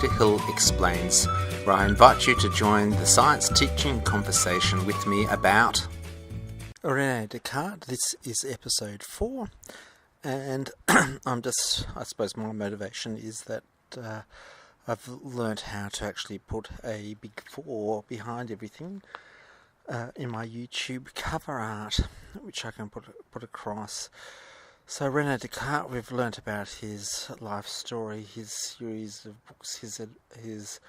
Hill Explains, where I invite you to join the science teaching conversation with me about Rene Descartes. This is episode 4, and I suppose my motivation is that I've learnt how to actually put a big 4 behind everything in my YouTube cover art, which I can put across. So Rene Descartes, we've learnt about his life story, his series of books, his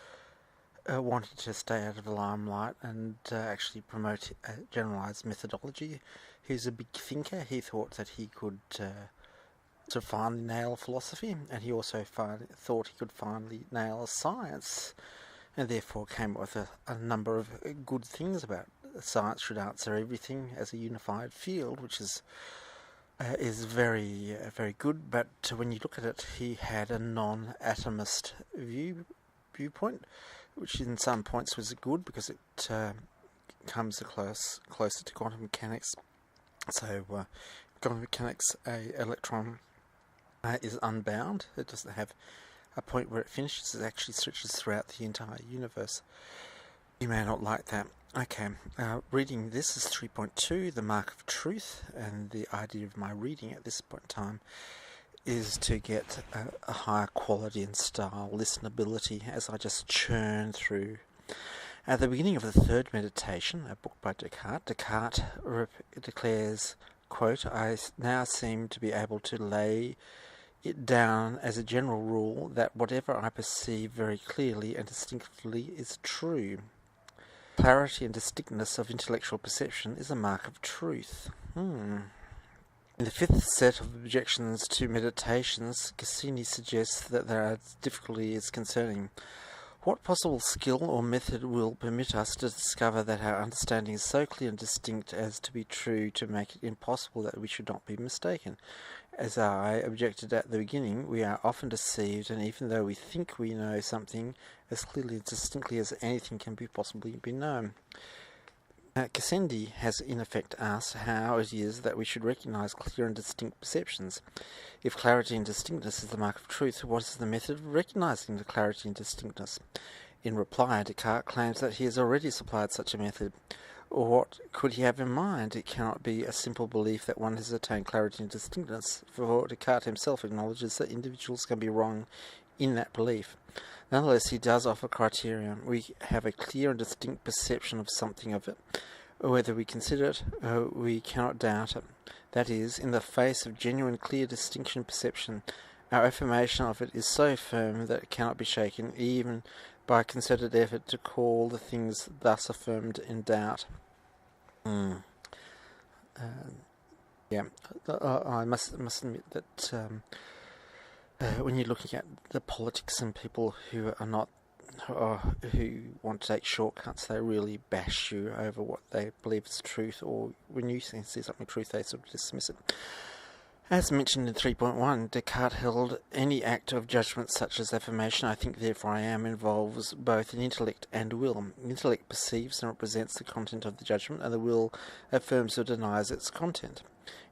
wanting to stay out of the limelight and actually promote a generalised methodology. He was a big thinker. He thought that he could finally nail philosophy, and he also thought he could finally nail science, and therefore came up with a number of good things about science should answer everything as a unified field, which is very good. But when you look at it, he had a non-atomist viewpoint, which in some points was good because it comes closer to quantum mechanics. So quantum mechanics, a electron is unbound. It doesn't have a point where it finishes. It actually stretches throughout the entire universe. You may not like that. Okay, reading this is 3.2, the mark of truth, and the idea of my reading at this point in time is to get a higher quality and style, listenability, as I just churn through. At the beginning of the third meditation, a book by Descartes declares, quote, "I now seem to be able to lay it down as a general rule that whatever I perceive very clearly and distinctly is true. Clarity and distinctness of intellectual perception is a mark of truth." In the fifth set of objections to meditations, Cassini suggests that there are difficulties concerning what possible skill or method will permit us to discover that our understanding is so clear and distinct as to be true, to make it impossible that we should not be mistaken. As I objected at the beginning, we are often deceived, and even though we think we know something as clearly and distinctly as anything can possibly be known. Cassini has in effect asked how it is that we should recognize clear and distinct perceptions. If clarity and distinctness is the mark of truth, what is the method of recognizing the clarity and distinctness? In reply, Descartes claims that he has already supplied such a method. Or what could he have in mind? It cannot be a simple belief that one has attained clarity and distinctness, for Descartes himself acknowledges that individuals can be wrong in that belief. Nonetheless, he does offer criterion. We have a clear and distinct perception of something of it. Whether we consider it, we cannot doubt it. That is, in the face of genuine, clear distinction perception, our affirmation of it is so firm that it cannot be shaken, even by concerted effort to call the things thus affirmed in doubt. I must admit that when you're looking at the politics and people who are not, who want to take shortcuts, they really bash you over what they believe is truth, or when you see something truth, they sort of dismiss it. As mentioned in 3.1, Descartes held any act of judgment such as affirmation, "I think therefore I am," involves both an intellect and will. Intellect perceives and represents the content of the judgment, and the will affirms or denies its content.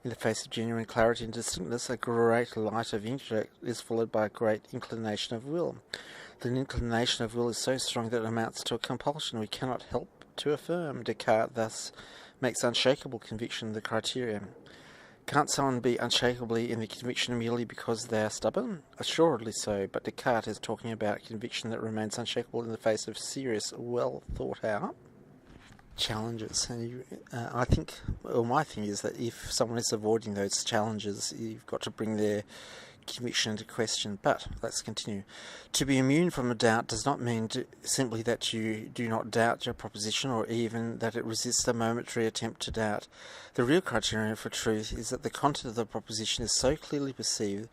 In the face of genuine clarity and distinctness, a great light of intellect is followed by a great inclination of will. The inclination of will is so strong that it amounts to a compulsion we cannot help to affirm. Descartes thus makes unshakable conviction the criterion. Can't someone be unshakably in the conviction merely because they are stubborn? Assuredly so, but Descartes is talking about conviction that remains unshakable in the face of serious, well thought out challenges. And I think, well, my thing is that if someone is avoiding those challenges, you've got to bring their conviction into question. But let's continue. To be immune from a doubt does not mean simply that you do not doubt your proposition, or even that it resists a momentary attempt to doubt. The real criterion for truth is that the content of the proposition is so clearly perceived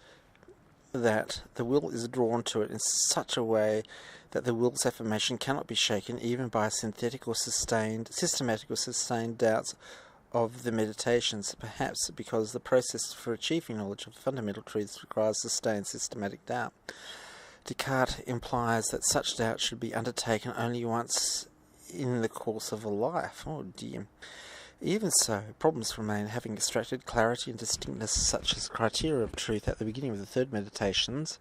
that the will is drawn to it in such a way that the will's affirmation cannot be shaken even by systematic or sustained doubts of the meditations, perhaps because the process for achieving knowledge of fundamental truths requires sustained systematic doubt. Descartes implies that such doubt should be undertaken only once in the course of a life. Oh dear. Even so, problems remain. Having extracted clarity and distinctness such as criteria of truth at the beginning of the third meditations,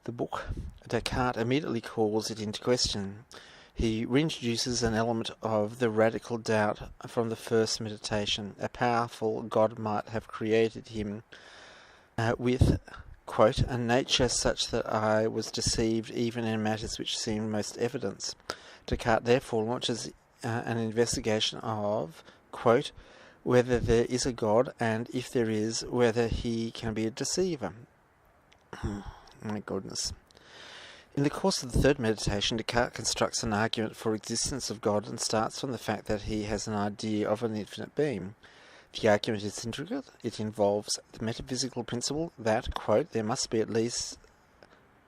the book, Descartes immediately calls it into question. He reintroduces an element of the radical doubt from the first meditation. A powerful God might have created him with, quote, a nature such that I was deceived even in matters which seemed most evident. Descartes therefore launches an investigation of, quote, whether there is a God, and if there is, whether he can be a deceiver. My goodness. In the course of the third meditation, Descartes constructs an argument for existence of God and starts from the fact that he has an idea of an infinite being. The argument is intricate. It involves the metaphysical principle that, quote, there must be at least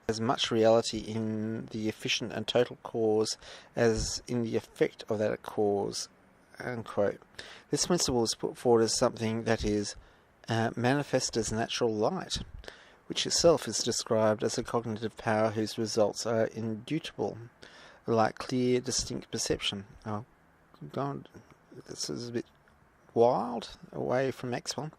as much reality in the efficient and total cause as in the effect of that cause, unquote. This principle is put forward as something that is manifest as natural light, which itself is described as a cognitive power whose results are indubitable, like clear, distinct perception. Oh, God, this is a bit wild, away from Maxwell.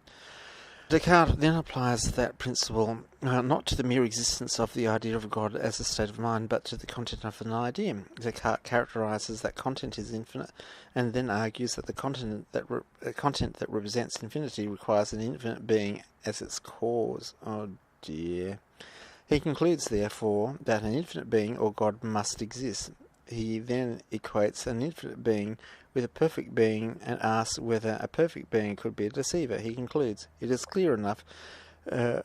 Descartes then applies that principle not to the mere existence of the idea of God as a state of mind, but to the content of an idea. Descartes characterizes that content is infinite, and then argues that the content that represents infinity requires an infinite being as its cause. Oh dear. He concludes, therefore, that an infinite being or God must exist. He then equates an infinite being with a perfect being and asks whether a perfect being could be a deceiver. He concludes, it is clear enough that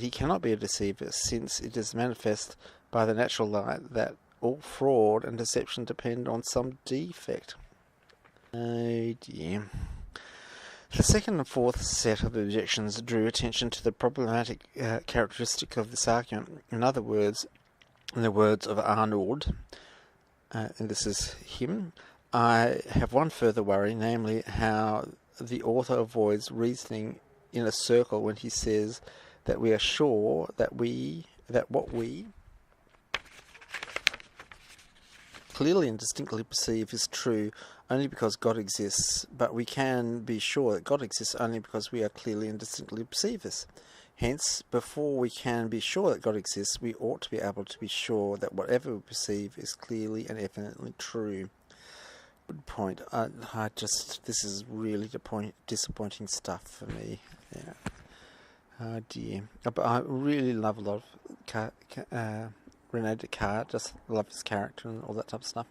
he cannot be a deceiver, since it is manifest by the natural light that all fraud and deception depend on some defect. Oh dear. The second and fourth set of objections drew attention to the problematic characteristic of this argument. In other words, in the words of Arnold, and this is him, I have one further worry, namely how the author avoids reasoning in a circle when he says that we are sure that what we clearly and distinctly perceive is true only because God exists, but we can be sure that God exists only because we are clearly and distinctly perceive this. Hence, before we can be sure that God exists, we ought to be able to be sure that whatever we perceive is clearly and evidently true. Good point. This is really disappointing stuff for me. Yeah. Oh dear. But I really love a lot of Rene Descartes. Just love his character and all that type of stuff.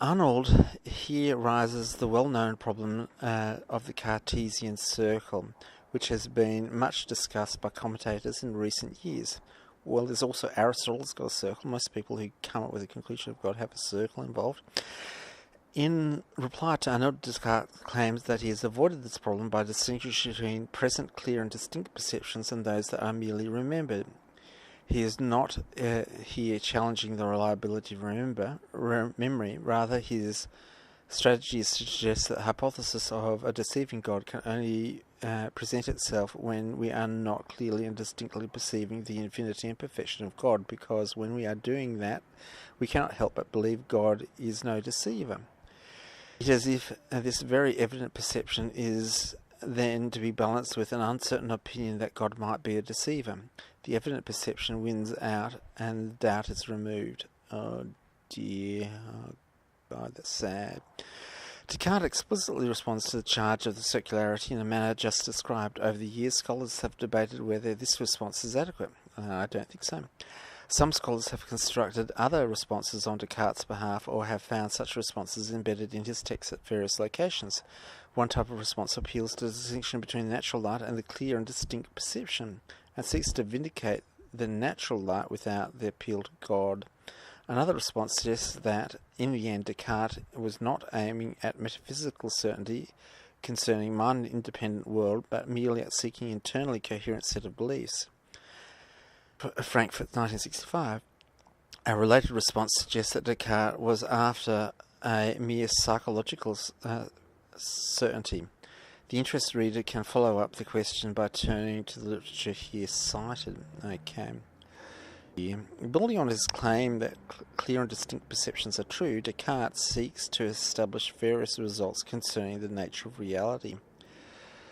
Arnold here rises the well-known problem of the Cartesian circle, which has been much discussed by commentators in recent years. Well, there's also Aristotle's got a circle. Most people who come up with a conclusion of God have a circle involved. In reply to Arnold, Descartes claims that he has avoided this problem by distinguishing between present, clear and distinct perceptions and those that are merely remembered. He is not here challenging the reliability of memory. Rather, his strategy is to suggest that the hypothesis of a deceiving God can only present itself when we are not clearly and distinctly perceiving the infinity and perfection of God, because when we are doing that, we cannot help but believe God is no deceiver. It is as if this very evident perception is then to be balanced with an uncertain opinion that God might be a deceiver. The evident perception wins out and doubt is removed. Oh dear, oh God, that's sad. Descartes explicitly responds to the charge of the circularity in the manner just described. Over the years, scholars have debated whether this response is adequate. I don't think so. Some scholars have constructed other responses on Descartes' behalf or have found such responses embedded in his texts at various locations. One type of response appeals to the distinction between natural light and the clear and distinct perception, and seeks to vindicate the natural light without the appeal to God. Another response suggests that, in the end, Descartes was not aiming at metaphysical certainty concerning mind-independent world, but merely at seeking an internally coherent set of beliefs. Frankfurt, 1965. A related response suggests that Descartes was after a mere psychological certainty. The interested reader can follow up the question by turning to the literature here cited. Okay. Building on his claim that clear and distinct perceptions are true, Descartes seeks to establish various results concerning the nature of reality.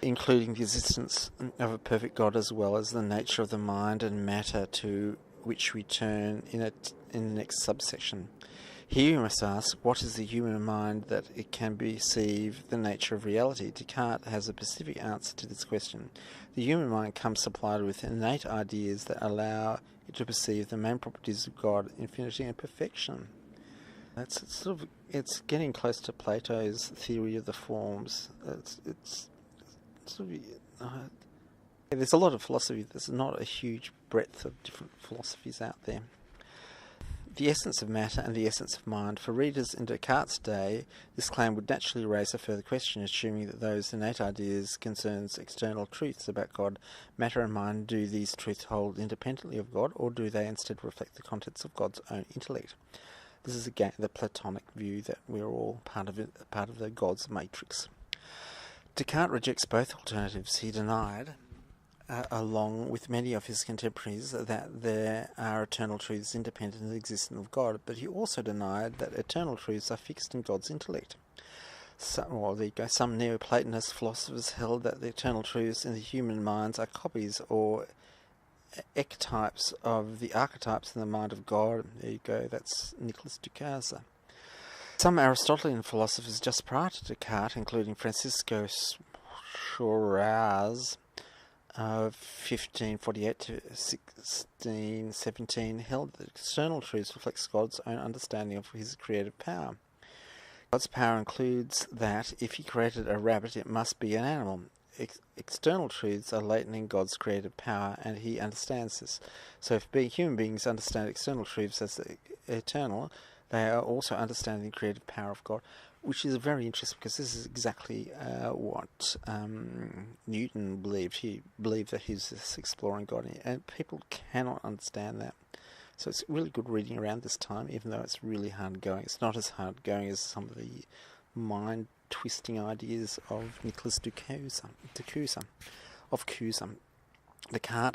including the existence of a perfect God as well as the nature of the mind and matter, to which we turn in the next subsection. Here we must ask, what is the human mind that it can perceive the nature of reality? Descartes has a specific answer to this question. The human mind comes supplied with innate ideas that allow it to perceive the main properties of God, infinity and perfection. It's getting close to Plato's theory of the forms. There's a lot of philosophy. There's not a huge breadth of different philosophies out there. The essence of matter and the essence of mind. For readers in Descartes' day, this claim would naturally raise a further question, assuming that those innate ideas concerns external truths about God. Matter and mind, do these truths hold independently of God, or do they instead reflect the contents of God's own intellect? This is again the Platonic view that we're all part of the God's matrix. Descartes rejects both alternatives. He denied, along with many of his contemporaries, that there are eternal truths independent and existent of God, but he also denied that eternal truths are fixed in God's intellect. Some Neoplatonist philosophers held that the eternal truths in the human minds are copies or archetypes of the archetypes in the mind of God. There you go, that's Nicolas Descartes. Some Aristotelian philosophers just prior to Descartes, including Francisco Suarez of 1548 to 1617, held that external truths reflects God's own understanding of his creative power. God's power includes that if he created a rabbit, it must be an animal. External truths are latent in God's creative power, and he understands this. So if human beings understand external truths as eternal, they are also understanding the creative power of God, which is very interesting because this is exactly what Newton believed. He believed that he was just exploring God, and people cannot understand that. So it's really good reading around this time, even though it's really hard going. It's not as hard going as some of the mind-twisting ideas of Nicolas Descartes. Descartes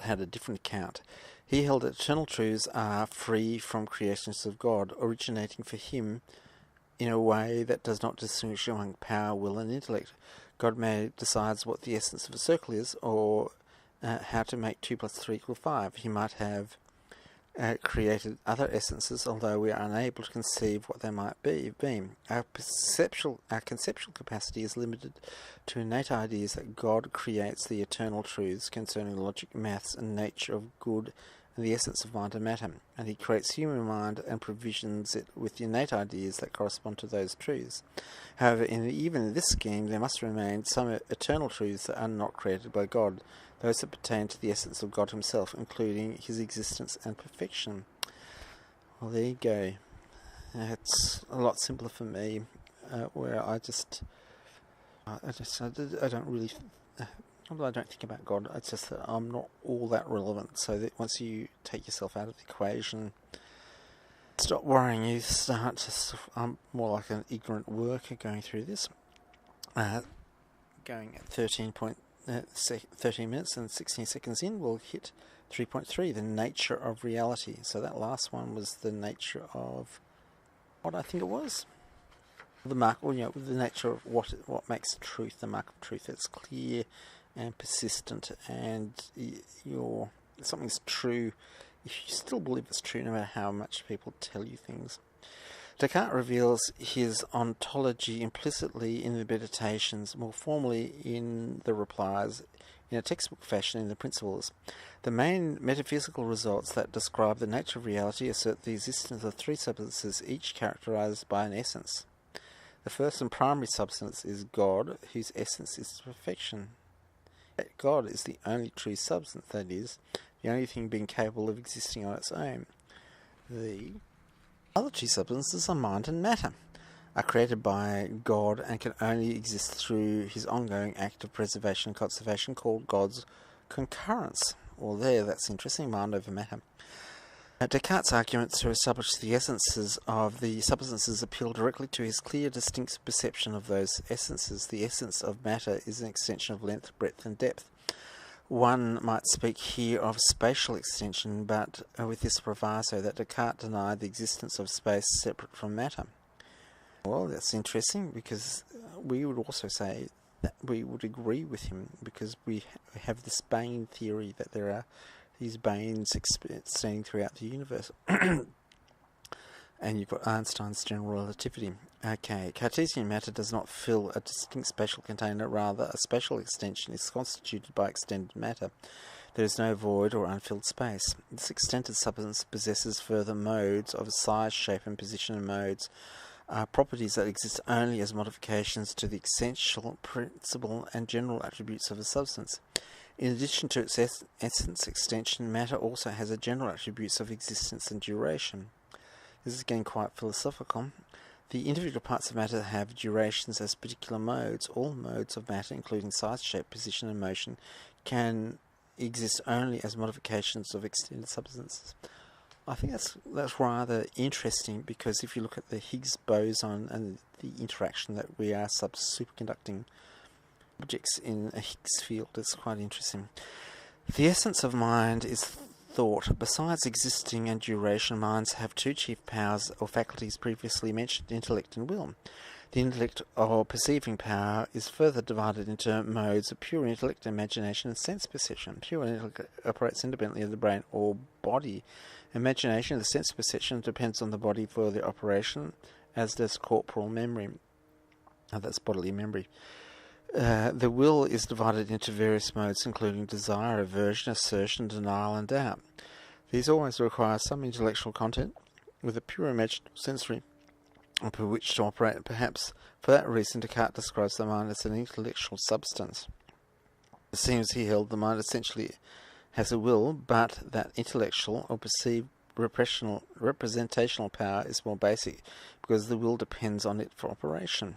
had a different account. He held that eternal truths are free from creations of God, originating for him in a way that does not distinguish among power, will, and intellect. God may decides what the essence of a circle is, or how to make 2 + 3 = 5. He might have created other essences, although we are unable to conceive what they might be. Our conceptual capacity is limited to innate ideas that God creates the eternal truths concerning logic, maths, and nature of good, and the essence of mind and matter, and he creates human mind and provisions it with innate ideas that correspond to those truths. However, even in this scheme, there must remain some eternal truths that are not created by God, those that pertain to the essence of God himself, including his existence and perfection. Well, there you go. It's a lot simpler for me, where I don't really... Well, I don't think about God. It's just that I'm not all that relevant. So that once you take yourself out of the equation, stop worrying. You start to... I'm more like an ignorant worker going through this. Going at 13 minutes and 16 seconds in, we'll hit 3.3, the nature of reality. So that last one was the nature of what I think it was. The nature of what makes truth the mark of truth. It's clear and persistent, and something's true if you still believe it's true, no matter how much people tell you things. Descartes reveals his ontology implicitly in the Meditations, more formally in the replies, in a textbook fashion in the Principles. The main metaphysical results that describe the nature of reality assert the existence of 3 substances, each characterized by an essence. The first and primary substance is God, whose essence is perfection. God is the only true substance, that is, the only thing being capable of existing on its own. The other 2 substances are mind and matter, are created by God and can only exist through his ongoing act of preservation and conservation called God's concurrence. Well, that's interesting, mind over matter. Descartes' arguments to establish the essences of the substances appeal directly to his clear, distinct perception of those essences. The essence of matter is an extension of length, breadth, and depth. One might speak here of spatial extension, but with this proviso that Descartes denied the existence of space separate from matter. Well, that's interesting, because we would also say that we would agree with him, because we have this bane theory that there are these banes extending throughout the universe. And you've got Einstein's general relativity. Okay, Cartesian matter does not fill a distinct spatial container, rather a spatial extension is constituted by extended matter. There is no void or unfilled space. This extended substance possesses further modes of size, shape and position, and modes are properties that exist only as modifications to the essential, principal and general attributes of a substance. In addition to its essence extension, matter also has a general attributes of existence and duration. This is getting quite philosophical. The individual parts of matter have durations as particular modes. All modes of matter, including size, shape, position and motion, can exist only as modifications of extended substances. I think that's rather interesting, because if you look at the Higgs boson and the interaction that we are superconducting objects in a Higgs field, it's quite interesting. The essence of mind is thought. Besides existing and duration, minds have two chief powers or faculties previously mentioned, intellect and will. The intellect or perceiving power is further divided into modes of pure intellect, imagination and sense perception. Pure intellect operates independently of the brain or body. Imagination, the sense perception, depends on the body for the operation, as does corporal memory. That's bodily memory. The will is divided into various modes, including desire, aversion, assertion, denial and doubt. These always require some intellectual content, with a pure imaginal sensory upon which to operate. Perhaps for that reason Descartes describes the mind as an intellectual substance. It seems he held the mind essentially has a will, but that intellectual or perceived representational power is more basic, because the will depends on it for operation.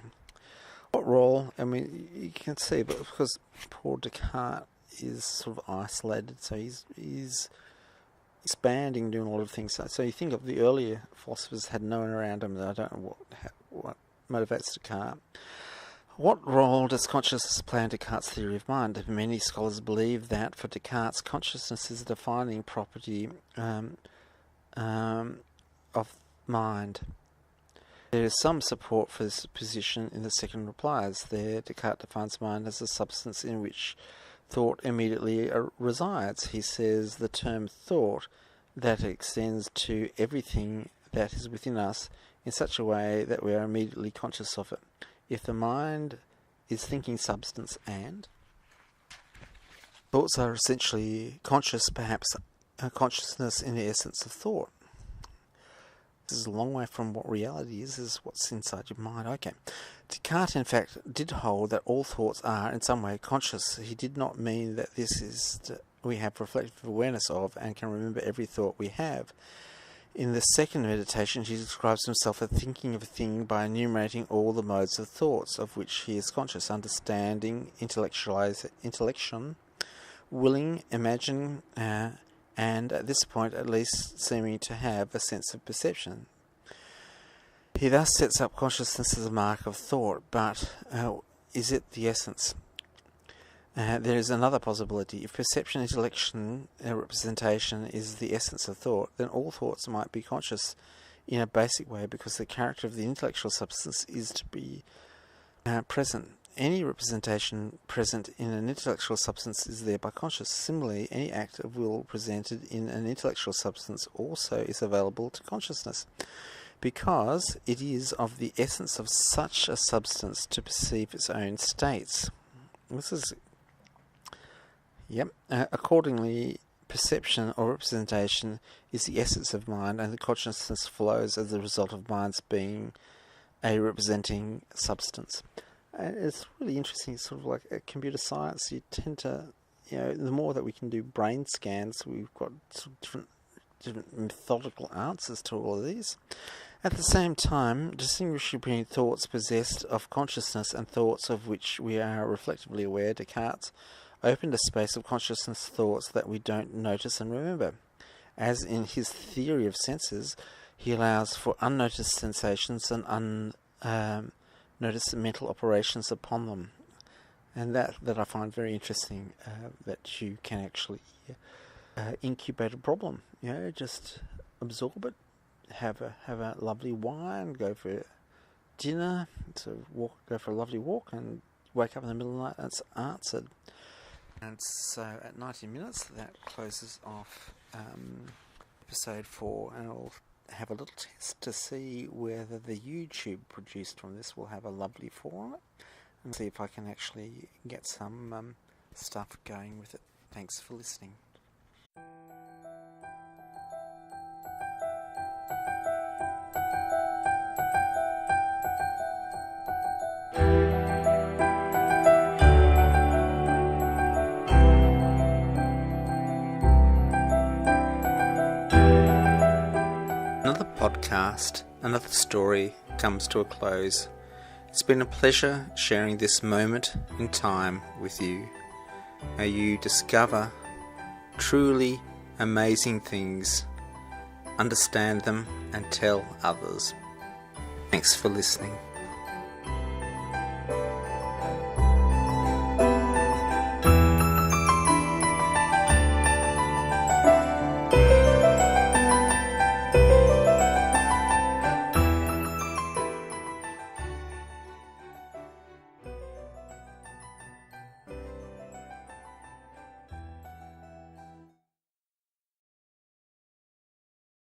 What role? I mean, you can see, but because poor Descartes is sort of isolated, so he's expanding, doing a lot of things. So you think of the earlier philosophers had no one around them. I don't know what motivates Descartes. What role does consciousness play in Descartes' theory of mind? Many scholars believe that for Descartes, consciousness is a defining property of mind. There is some support for this position in the second replies. There, Descartes defines mind as a substance in which thought immediately resides. He says the term thought that extends to everything that is within us in such a way that we are immediately conscious of it. If the mind is thinking substance and thoughts are essentially conscious, perhaps a consciousness in the essence of thought. This is a long way from what reality is. This is what's inside your mind. Okay. Descartes, in fact, did hold that all thoughts are, in some way, conscious. He did not mean that this is we have reflective awareness of and can remember every thought we have. In the second meditation, he describes himself as thinking of a thing by enumerating all the modes of thoughts of which he is conscious: understanding, intellection, willing, imagining, and at this point at least seeming to have a sense of perception. He thus sets up consciousness as a mark of thought, but is it the essence? There is another possibility. If perception, intellection, representation is the essence of thought, then all thoughts might be conscious in a basic way, because the character of the intellectual substance is to be present. Any representation present in an intellectual substance is thereby conscious. Similarly, any act of will presented in an intellectual substance also is available to consciousness, because it is of the essence of such a substance to perceive its own states. This is, accordingly, perception or representation is the essence of mind, and the consciousness flows as the result of mind's being a representing substance. And it's really interesting, sort of like at computer science, you tend to, the more that we can do brain scans, we've got sort of different methodical answers to all of these. At the same time, distinguish between thoughts possessed of consciousness and thoughts of which we are reflectively aware. Descartes opened a space of consciousness thoughts that we don't notice and remember. As in his theory of senses, he allows for unnoticed sensations and unnoticed mental operations upon them. And that I find very interesting, that you can actually incubate a problem. Just absorb it, have a lovely wine, go for dinner, go for a lovely walk, and wake up in the middle of the night and it's answered. And so at 90 minutes, that closes off episode 4, and I'll have a little test to see whether the YouTube produced from this will have a lovely 4 on it, and see if I can actually get some stuff going with it. Thanks for listening. Another podcast, another story comes to a close. It's been a pleasure sharing this moment in time with you. May you discover truly amazing things, understand them, and tell others. Thanks for listening.